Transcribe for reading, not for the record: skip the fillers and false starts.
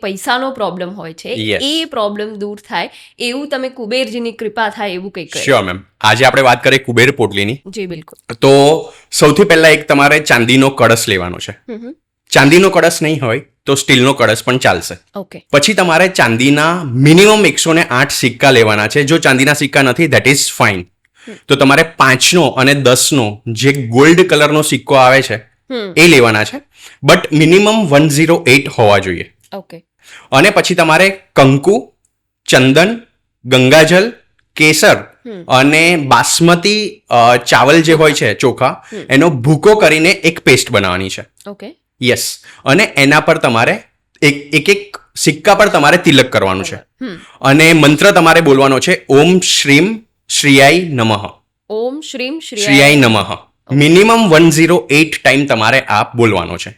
પૈસાનો પ્રોબ્લેમ હોય છે Yes. એ પ્રોબ્લેમ દૂર થાય એવું તમે કુબેરજીની કૃપા થાય એવું કંઈક કરો. Sure ma'am. આજે આપણે વાત કરીએ કુબેર પોટલીની. જી બિલકુલ. તો સૌથી પહેલા એક તમારે ચાંદીનો કળશ લેવાનો છે. ચાંદીનો કળશ નહીં હોય તો સ્ટીલનો કળશ પણ ચાલશે. ઓકે. પછી તમારે ચાંદીના મિનિમમ 108 સિક્કા લેવાના છે. જો ચાંદીના સિક્કા નથી ધેટ ઇઝ ફાઇન. તો તમારે 5નો અને 10નો જે ગોલ્ડ કલરનો સિક્કો આવે છે એ લેવાના છે. બટ મિનિમમ 108 હોવા જોઈએ. ઓકે. અને પછી તમારે કંકુ, ચંદન, ગંગાજલ, કેસર અને બાસમતી ચાવલ જે હોય છે ચોખા એનો ભૂકો કરીને એક પેસ્ટ બનાવવાની છે. ઓકે. યસ. અને એના પર તમારે એક સિક્કા પર તમારે તિલક કરવાનું છે. અને મંત્ર તમારે બોલવાનો છે ઓમ શ્રીમ શ્રીયાય નમઃ. ઓમ શ્રીમ શ્રીયાય નમઃ. મિનિમમ 108 ટાઈમ તમારે આ બોલવાનો છે.